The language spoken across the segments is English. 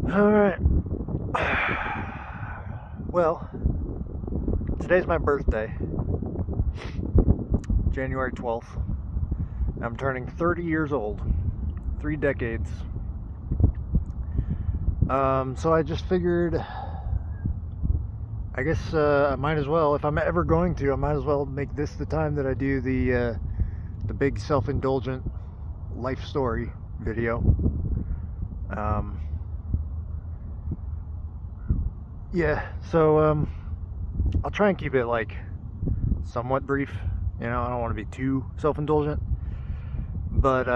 Alright. Well, today's my birthday, January 12th. I'm turning 30 years old. 3 decades. So I just figured, I guess I might as well, if I'm ever going to, I might as well make this the time that I do the big self-indulgent life story video. Um, yeah, so I'll try and keep it like somewhat brief. I don't want to be too self-indulgent. But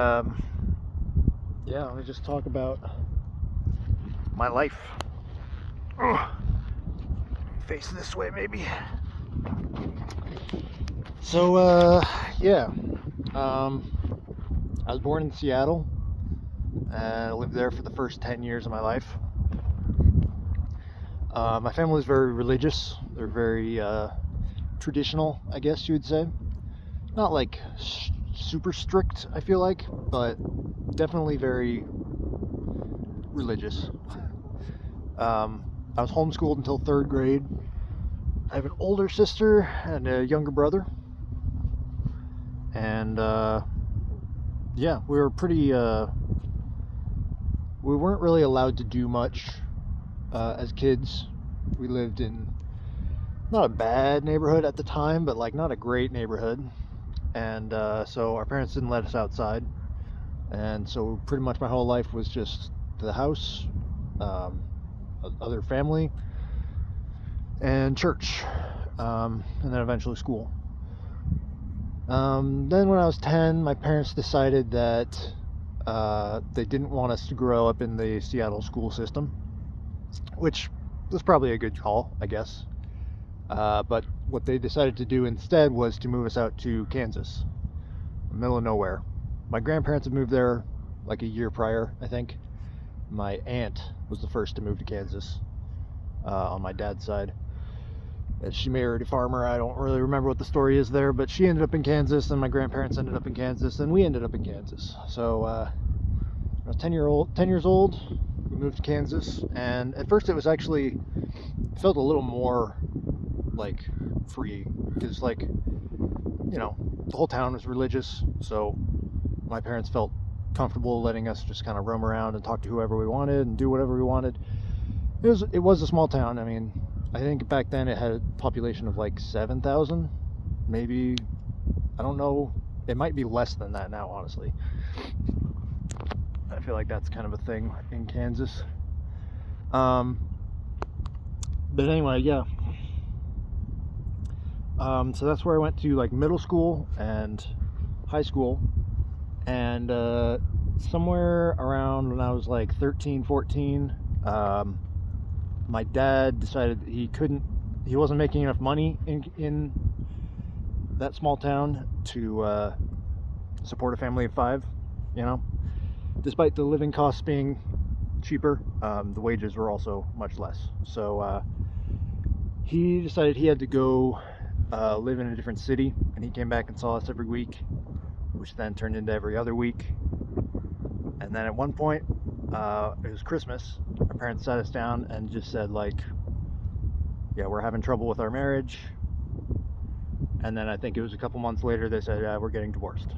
yeah, let me just talk about my life. Ugh. Face this way, maybe. So yeah, um, I was born in Seattle, and I lived there for the first 10 years of my life. My family is very religious. They're very traditional, I guess you would say. Not like super strict, I feel like, but definitely very religious. I was homeschooled until third grade. I have an older sister and a younger brother. And yeah, we were pretty, we weren't really allowed to do much as kids. We lived in not a bad neighborhood at the time, but like not a great neighborhood. And so our parents didn't let us outside. And so pretty much my whole life was just the house, other family, and church, and then eventually school. Then when I was 10, my parents decided that they didn't want us to grow up in the Seattle school system, which was probably a good call, I guess. But what they decided to do instead was to move us out to Kansas, middle of nowhere. My grandparents had moved there like a year prior, I think. My aunt was the first to move to Kansas on my dad's side. And she married a farmer. I don't really remember what the story is there, but she ended up in Kansas, and my grandparents ended up in Kansas, and we ended up in Kansas. So I was 10 years old. We moved to Kansas, and at first it felt a little more like free, because the whole town was religious, so my parents felt comfortable letting us just kind of roam around and talk to whoever we wanted and do whatever we wanted. It was a small town. I mean, I think back then it had a population of like 7,000, maybe. I don't know. It might be less than that now, honestly. I feel like that's kind of a thing in Kansas. But anyway, yeah. So that's where I went to like middle school and high school. And somewhere around when I was like 13, 14, my dad decided he wasn't making enough money in that small town to support a family of 5, despite the living costs being cheaper. The wages were also much less. So he decided he had to go live in a different city, and he came back and saw us every week, which then turned into every other week. And then at one point, it was Christmas, our parents sat us down and just said, like, yeah, we're having trouble with our marriage. And then I think it was a couple months later, they said, we're getting divorced.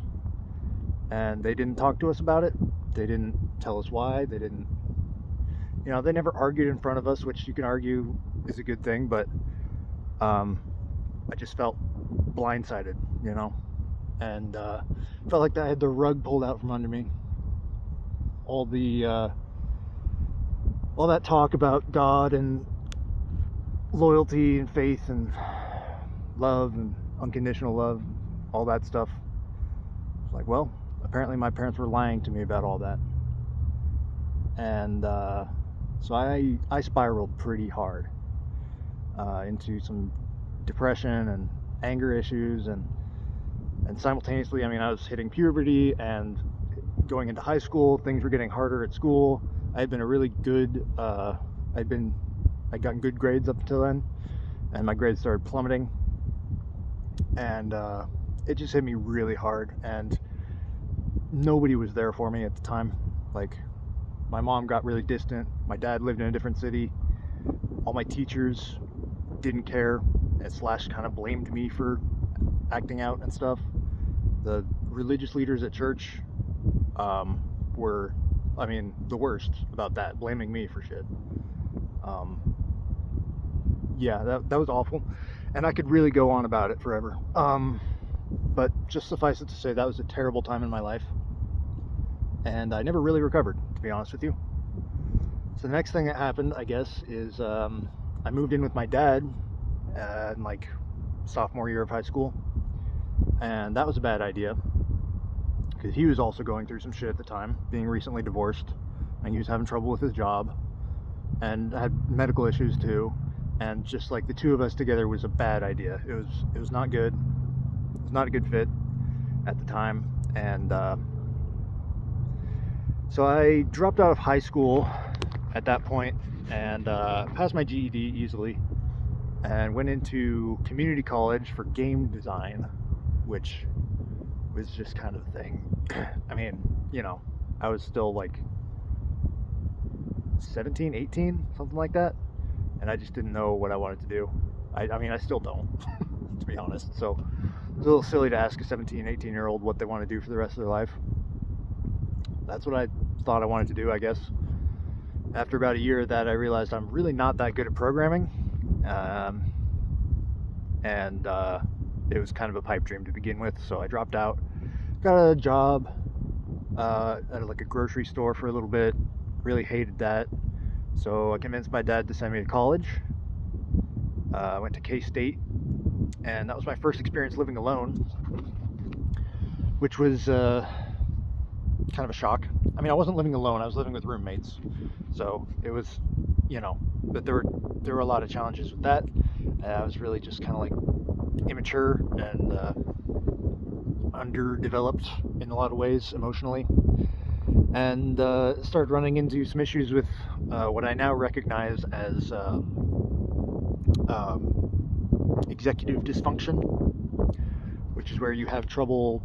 And they didn't talk to us about it. They didn't tell us why. They didn't, they never argued in front of us, which you can argue is a good thing, but I just felt blindsided, and felt like I had the rug pulled out from under me. All that talk about God and loyalty and faith and love and unconditional love, all that stuff. It's like, well, apparently my parents were lying to me about all that. And so I spiraled pretty hard into some depression and anger issues, and simultaneously, I was hitting puberty and going into high school. Things were getting harder at school. I had been a really good, I'd gotten good grades up until then, and my grades started plummeting, and it just hit me really hard, and nobody was there for me at the time. Like, My mom got really distant. My dad lived in a different city. All my teachers didn't care and slash kind of blamed me for acting out and stuff. The religious leaders at church were, I mean, the worst about that, blaming me for shit. Yeah, that was awful, and I could really go on about it forever. But just suffice it to say, that was a terrible time in my life, and I never really recovered, to be honest with you. So the next thing that happened, I guess, is I moved in with my dad in like sophomore year of high school, and that was a bad idea because he was also going through some shit at the time, being recently divorced, and he was having trouble with his job and had medical issues too, and just like the two of us together was a bad idea. It was not good. It was not a good fit at the time, and so I dropped out of high school at that point and passed my GED easily and went into community college for game design, which was just kind of the thing. I mean, you know, I was still like 17, 18, something like that, and I just didn't know what I wanted to do. I mean, I still don't, to be honest. So it's a little silly to ask a 17, 18-year-old what they want to do for the rest of their life. That's what I thought I wanted to do, I guess. After about a year of that, I realized I'm really not that good at programming, and it was kind of a pipe dream to begin with, so I dropped out, got a job at like a grocery store for a little bit. Really hated that, so I convinced my dad to send me to college. I went to K-State, and that was my first experience living alone, which was kind of a shock. I mean, I wasn't living alone, I was living with roommates, so it was, you know, but there were a lot of challenges with that. I was really just kind of like immature and underdeveloped in a lot of ways emotionally, and started running into some issues with what I now recognize as executive dysfunction, which is where you have trouble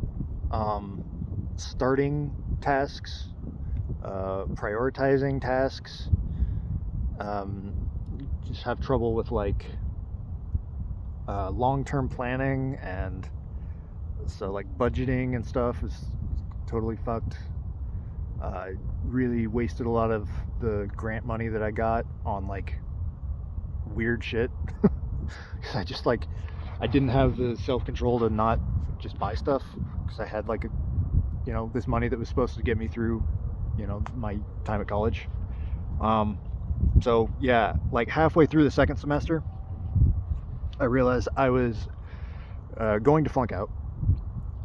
starting tasks, prioritizing tasks, just have trouble with like long-term planning, and so like budgeting and stuff is totally fucked. I really wasted a lot of the grant money that I got on like weird shit. Because I just like, I didn't have the self-control to not just buy stuff, because I had like a, you know, this money that was supposed to get me through, you know, my time at college. So yeah, like halfway through the second semester, I realized I was going to flunk out,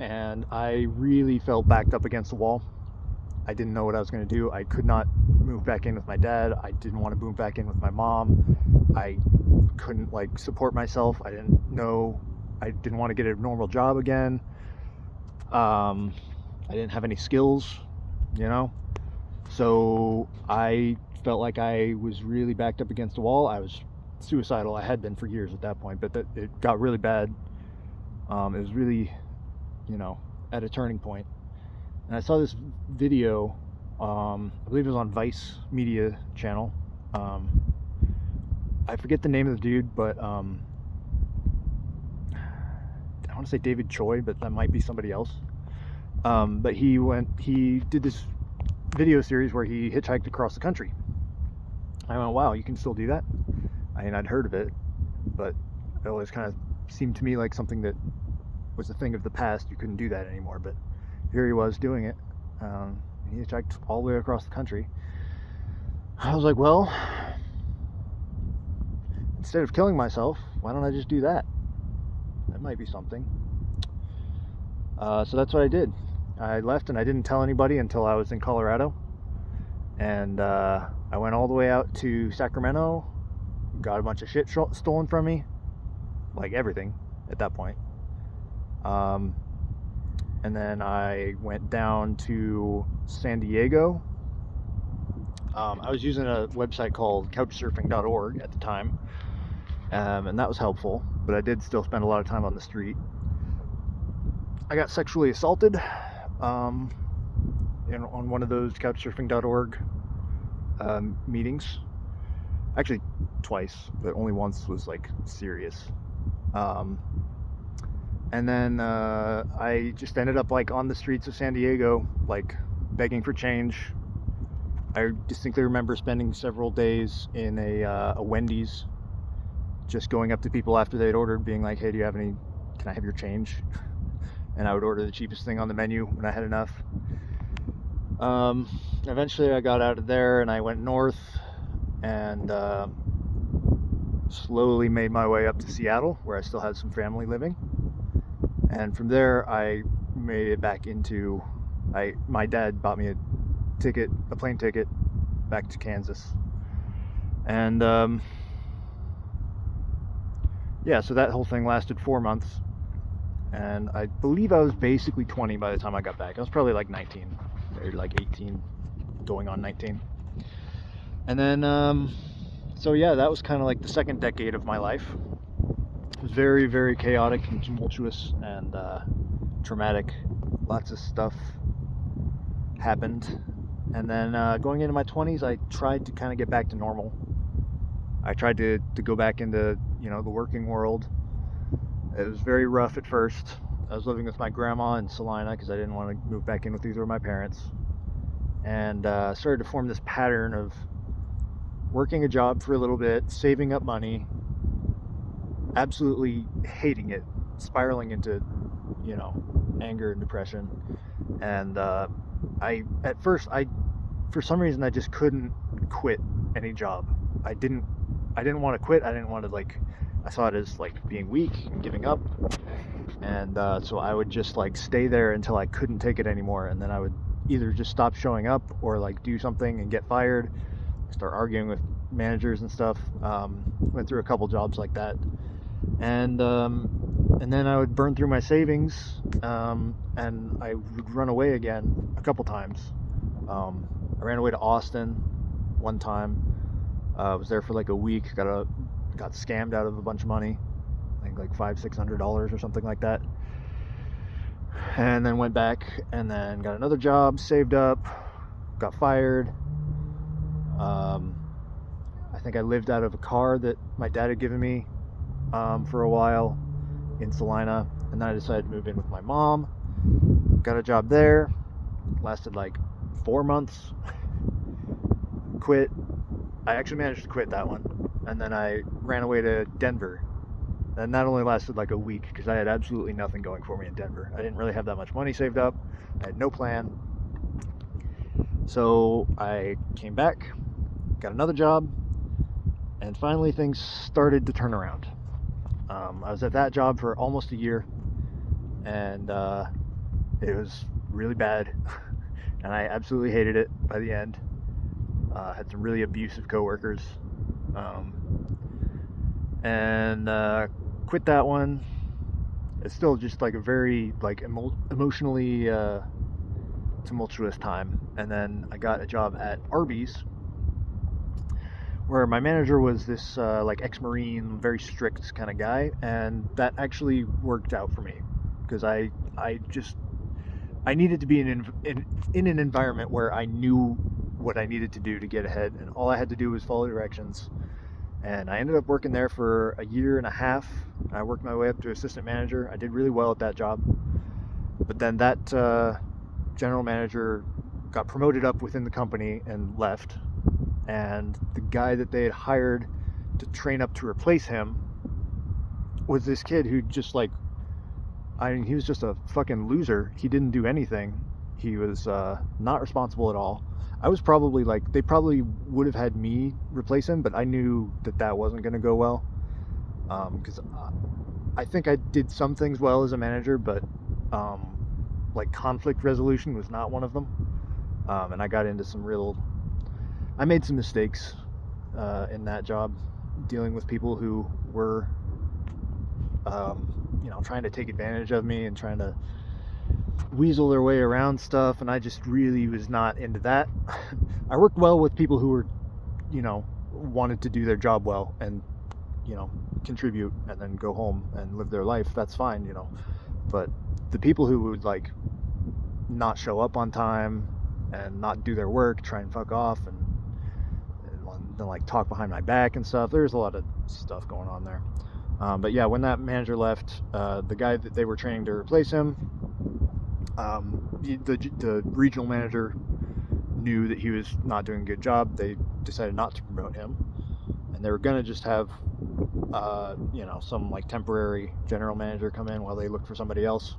and I really felt backed up against the wall. I didn't know what I was going to do. I could not move back in with my dad. I didn't want to move back in with my mom. I couldn't like support myself. I didn't want to get a normal job again. I didn't have any skills, you know, so I felt like I was really backed up against the wall. I was suicidal. I had been for years at that point, but it got really bad. It was really, you know, at a turning point. And I saw this video, I believe it was on Vice Media channel. I forget the name of the dude, but I want to say David Choi, but that might be somebody else. But he did this video series where he hitchhiked across the country. I went, wow, you can still do that? I mean, I'd heard of it, but it always kind of seemed to me like something that was a thing of the past. You couldn't do that anymore, but here he was doing it. He hitchhiked all the way across the country. I was like, well, instead of killing myself, why don't I just do that? That might be something. So that's what I did. I left and I didn't tell anybody until I was in Colorado. And I went all the way out to Sacramento, got a bunch of shit stolen from me, like everything at that point. And then I went down to San Diego. I was using a website called couchsurfing.org at the time, and that was helpful, but I did still spend a lot of time on the street. I got sexually assaulted on one of those couchsurfing.org meetings. Actually, twice, but only once was like serious. Um, and then I just ended up like on the streets of San Diego, like begging for change. I distinctly remember spending several days in a Wendy's, just going up to people after they'd ordered, being like, "Hey, do you have any? Can I have your change?" And I would order the cheapest thing on the menu when I had enough. Eventually, I got out of there and I went north and slowly made my way up to Seattle, where I still had some family living. And from there, I made it back into. My dad bought me a plane ticket, back to Kansas, and yeah, so that whole thing lasted 4 months, and I believe I was basically 20 by the time I got back. I was probably like 19 or like 18, going on 19, and then so yeah, that was kind of like the second decade of my life. It was very, very chaotic and tumultuous and traumatic. Lots of stuff happened. And then going into my 20s, I tried to kind of get back to normal. I tried to go back into, the working world. It was very rough at first. I was living with my grandma in Salina because I didn't want to move back in with either of my parents. And started to form this pattern of working a job for a little bit, saving up money, absolutely hating it, spiraling into, anger and depression. And at first, for some reason, I just couldn't quit any job. I didn't want to quit. I didn't want to I saw it as like being weak and giving up. And so I would just like stay there until I couldn't take it anymore. And then I would either just stop showing up or like do something and get fired, start arguing with managers and stuff. Went through a couple jobs like that. And then I would burn through my savings, and I would run away again a couple times. I ran away to Austin one time. I was there for like a week. Got scammed out of a bunch of money, I think like $500-600 or something like that. And then went back and then got another job, saved up, got fired. I think I lived out of a car that my dad had given me for a while in Salina, and then I decided to move in with my mom. Got a job there, lasted like 4 months. Quit. I actually managed to quit that one, and then I ran away to Denver, and that only lasted like a week because I had absolutely nothing going for me in Denver. I didn't really have that much money saved up. I had no plan. So I came back, got another job, and finally things started to turn around. I was at that job for almost a year, and it was really bad, and I absolutely hated it by the end. Had some really abusive coworkers, and quit that one. It's still just like a very like emotionally tumultuous time. And then I got a job at Arby's, where my manager was this like ex-Marine, very strict kind of guy, and that actually worked out for me because I needed to be in an environment where I knew what I needed to do to get ahead, and all I had to do was follow directions. And I ended up working there for a year and a half. I worked my way up to assistant manager. I did really well at that job, but then that general manager got promoted up within the company and left, and the guy that they had hired to train up to replace him was this kid who just like, I mean, he was just a fucking loser. He didn't do anything. He was not responsible at all. I was probably like, they probably would have had me replace him, but I knew that wasn't going to go well. Because I think I did some things well as a manager, but like conflict resolution was not one of them. And I got into I made some mistakes in that job, dealing with people who were, trying to take advantage of me and trying to weasel their way around stuff, and I just really was not into that. I worked well with people who were, wanted to do their job well and, contribute and then go home and live their life. That's fine, but the people who would like not show up on time and not do their work, try and fuck off, and then like talk behind my back and stuff. There's a lot of stuff going on there. But yeah, when that manager left, the guy that they were training to replace him, the regional manager knew that he was not doing a good job. They decided not to promote him, and they were gonna just have some like temporary general manager come in while they looked for somebody else.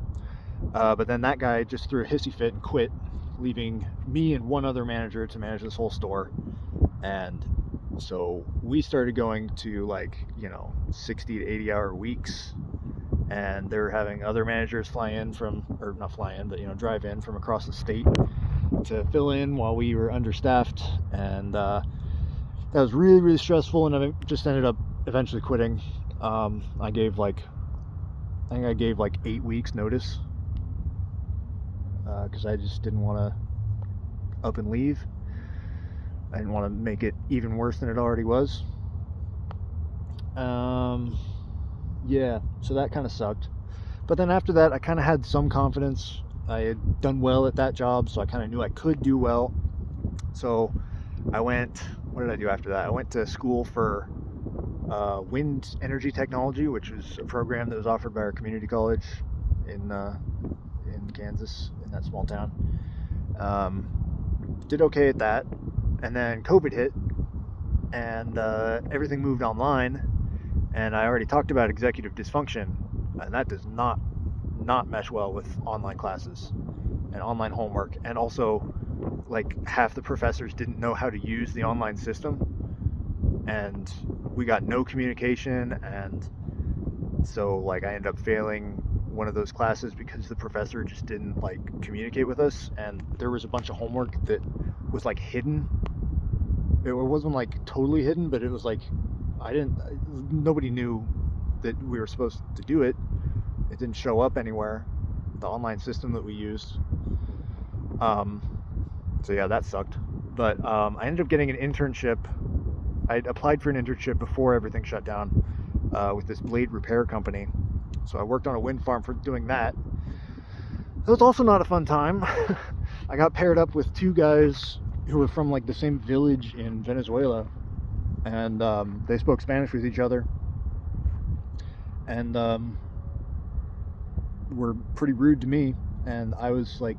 But then that guy just threw a hissy fit and quit, leaving me and one other manager to manage this whole store. And so we started going to 60 to 80 hour weeks, and they were having other managers drive in from across the state to fill in while we were understaffed. And that was really, really stressful, and I just ended up eventually quitting. I gave like 8 weeks notice, because I just didn't want to up and leave. I didn't want to make it even worse than it already was. Yeah, so that kind of sucked. But then after that, I kind of had some confidence. I had done well at that job, so I kind of knew I could do well. So what did I do after that? I went to school for wind energy technology, which is a program that was offered by our community college in Kansas, in that small town. Did okay at that, and then COVID hit, and everything moved online, and I already talked about executive dysfunction, and that does not mesh well with online classes and online homework. And also, like, half the professors didn't know how to use the online system, and we got no communication, and so like I ended up failing one of those classes because the professor just didn't communicate with us, and there was a bunch of homework that was hidden. It wasn't totally hidden, but it was nobody knew that we were supposed to do it. It didn't show up anywhere, the online system that we used. So yeah, that sucked. But I ended up getting an internship. I applied for an internship before everything shut down with this blade repair company. So I worked on a wind farm for doing that. That was also not a fun time. I got paired up with two guys who were from the same village in Venezuela, and they spoke Spanish with each other, and were pretty rude to me, and I was the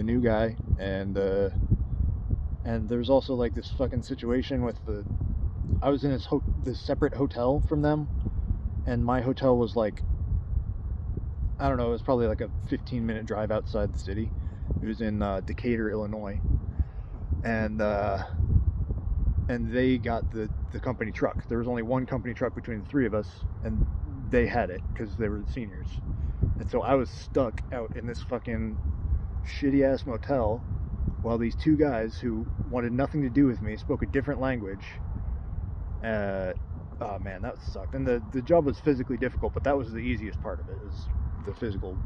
new guy, and there's also this fucking situation with I was in this separate hotel from them, and my hotel was I don't know, it was probably a 15-minute drive outside the city. It was in Decatur, Illinois, and they got the company truck. There was only one company truck between the three of us, and they had it because they were the seniors. And so I was stuck out in this fucking shitty ass motel while these two guys who wanted nothing to do with me spoke a different language. Oh man, that sucked. And the job was physically difficult, but that was the easiest part of it, is the physical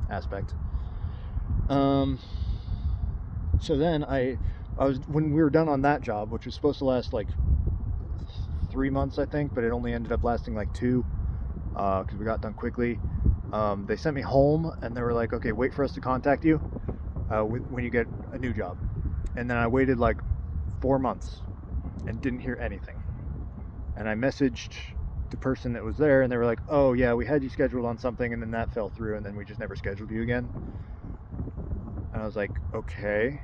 aspect. So then I was, when we were done on that job, which was supposed to last 3 months, I think, but it only ended up lasting 2, because we got done quickly. They sent me home, and they were like, okay, wait for us to contact you when you get a new job. And then I waited 4 months and didn't hear anything. And I messaged the person that was there, and they were like, oh yeah, we had you scheduled on something, and then that fell through, and then we just never scheduled you again. And I was like, okay,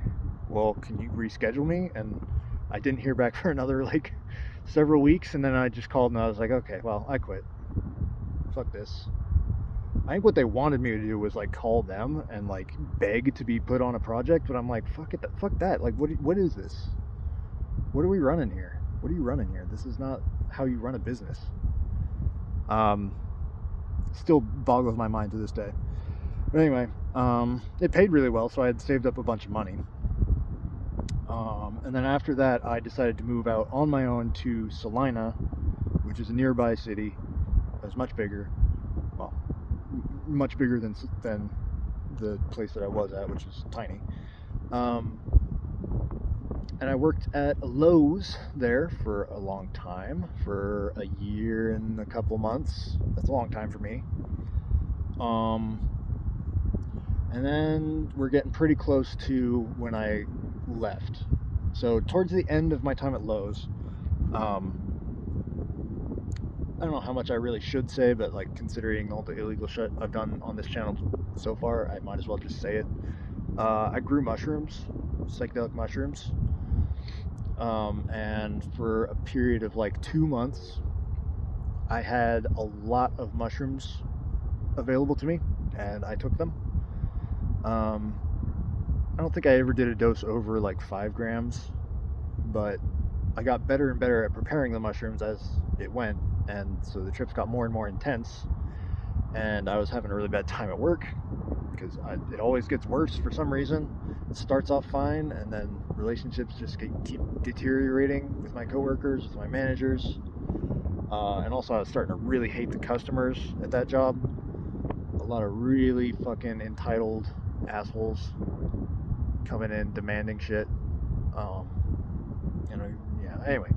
well, can you reschedule me? And I didn't hear back for another several weeks, and then I just called, and I was like, okay, well, I quit. Fuck this. I think what they wanted me to do was call them and beg to be put on a project, but I'm like, fuck it, fuck that. What is this? What are we running here? What are you running here? This is not how you run a business. Still boggles my mind to this day. But anyway, it paid really well, so I had saved up a bunch of money. And then after that, I decided to move out on my own to Salina, which is a nearby city. It was much bigger. Well, much bigger than the place that I was at, which is tiny. And I worked at Lowe's there for a long time, for a year and a couple months. That's a long time for me. And then we're getting pretty close to when I left. So towards the end of my time at Lowe's, I don't know how much I really should say, but like considering all the illegal shit I've done on this channel so far, I might as well just say it. I grew mushrooms, psychedelic mushrooms, and for a period of like 2 months, I had a lot of mushrooms available to me, and I took them. Um, I don't think I ever did a dose over like 5 grams, but I got better and better at preparing the mushrooms as it went, and so the trips got more and more intense, and I was having a really bad time at work because it always gets worse for some reason. It starts off fine, and then relationships just keep deteriorating with my coworkers, with my managers, and also I was starting to really hate the customers at that job. A lot of really fucking entitled assholes coming in demanding shit. Yeah. Anyway,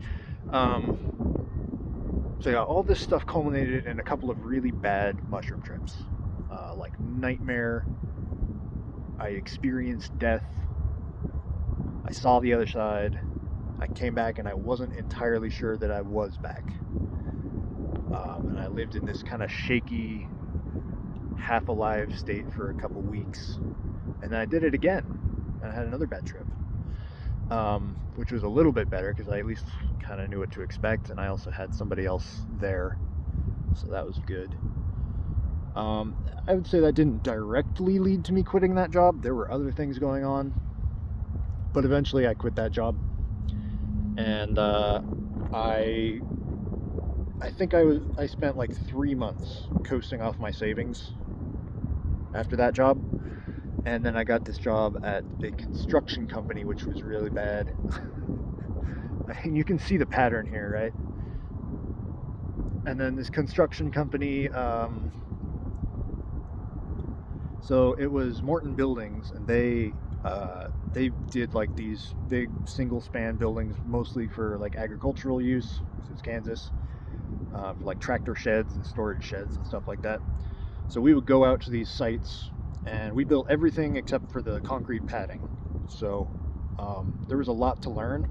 so yeah, all this stuff culminated in a couple of really bad mushroom trips, like nightmare. I experienced death. I saw the other side. I came back and I wasn't entirely sure that I was back. And I lived in this kind of shaky, half alive state for a couple weeks. And then I did it again. And I had another bad trip. Which was a little bit better because I at least kind of knew what to expect, and I also had somebody else there, so that was good. I would say that didn't directly lead to me quitting that job. There were other things going on, but eventually I quit that job, and I think I spent like 3 months coasting off my savings after that job. And then I got this job at a construction company, which was really bad. And you can see the pattern here, right? And then this construction company, so it was Morton Buildings, and they did like these big single span buildings, mostly for like agricultural use, because it's Kansas, for like tractor sheds and storage sheds and stuff like that. So we would go out to these sites, and we built everything except for the concrete padding. So there was a lot to learn,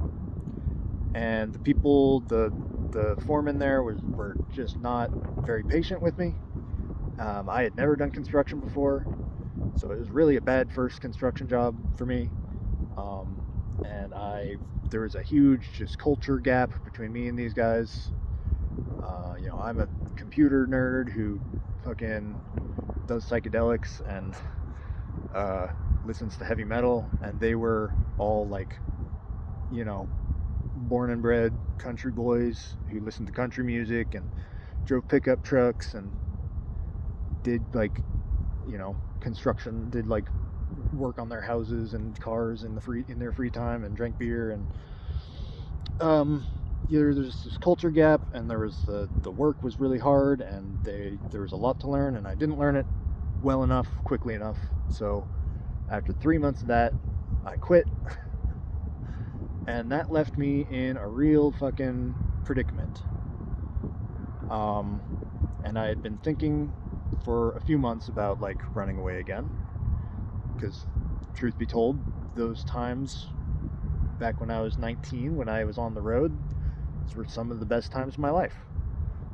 and the people, the foremen there were just not very patient with me. I had never done construction before, so it was really a bad first construction job for me. And there was a huge just culture gap between me and these guys. I'm a computer nerd who fucking does psychedelics and listens to heavy metal, and they were all like, born and bred country boys who listened to country music and drove pickup trucks and did like, construction, did like work on their houses and cars in their free time, and drank beer. And there's this culture gap, and there was the work was really hard, and there was a lot to learn, and I didn't learn it well enough, quickly enough. So after 3 months of that, I quit. And that left me in a real fucking predicament. And I had been thinking for a few months about like running away again, because truth be told, those times back when I was 19, when I was on the road, those were some of the best times of my life.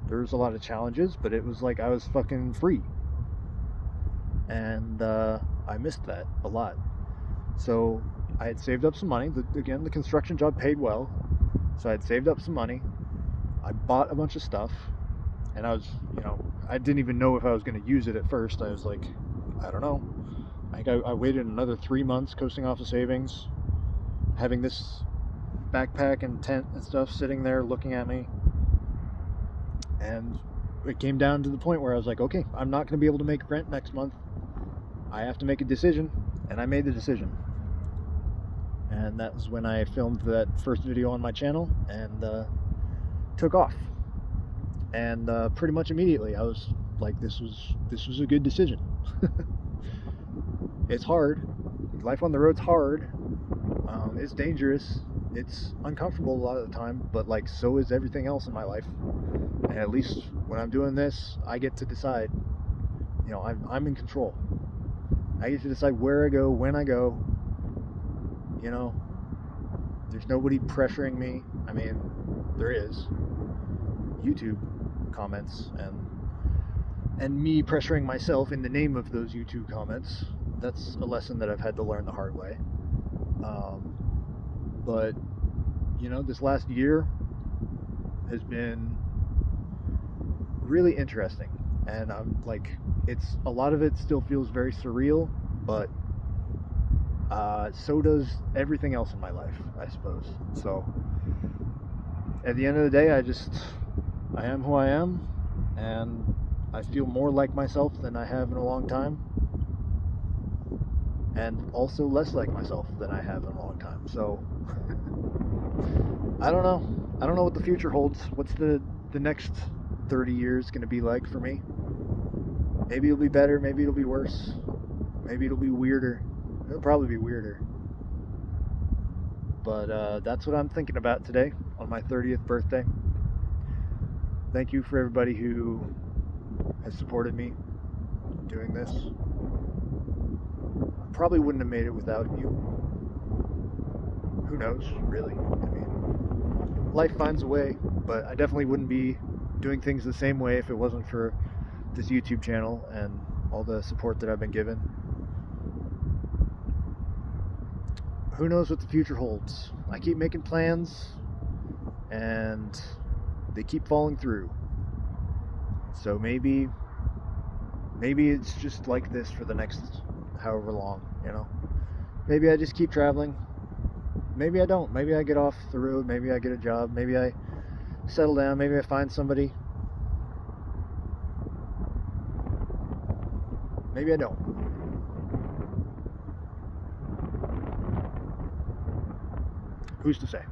There was a lot of challenges, but it was like I was fucking free. And I missed that a lot. So I had saved up some money. Again, the construction job paid well, so I had saved up some money. I bought a bunch of stuff, and I was, I didn't even know if I was going to use it at first. I was like, I don't know. I waited another 3 months coasting off of savings, having this backpack and tent and stuff sitting there looking at me. And it came down to the point where I was like, okay, I'm not going to be able to make rent next month. I have to make a decision, and I made the decision. And that was when I filmed that first video on my channel and took off. And pretty much immediately I was like, this was a good decision. It's hard. Life on the road's hard. It's dangerous. It's uncomfortable a lot of the time, but like so is everything else in my life. And at least when I'm doing this, I get to decide. I'm in control. I get to decide where I go, when I go. There's nobody pressuring me. I mean, there is YouTube comments and me pressuring myself in the name of those YouTube comments. That's a lesson that I've had to learn the hard way. But this last year has been really interesting, and I'm like, it's a lot of it still feels very surreal, but so does everything else in my life, I suppose. So at the end of the day, I am who I am, and I feel more like myself than I have in a long time, and also less like myself than I have in a long time. So I don't know what the future holds. What's the next 30 years going to be like for me? Maybe it'll be better, maybe it'll be worse, maybe it'll be weirder. It'll probably be weirder. But that's what I'm thinking about today on my 30th birthday. Thank you for everybody who has supported me doing this. I probably wouldn't have made it without you. Who knows, really? I mean, life finds a way, but I definitely wouldn't be doing things the same way if it wasn't for this YouTube channel and all the support that I've been given. Who knows what the future holds? I keep making plans and they keep falling through. So maybe it's just like this for the next however long, Maybe I just keep traveling. Maybe I don't. Maybe I get off the road. Maybe I get a job. Maybe I settle down. Maybe I find somebody. Maybe I don't. Who's to say?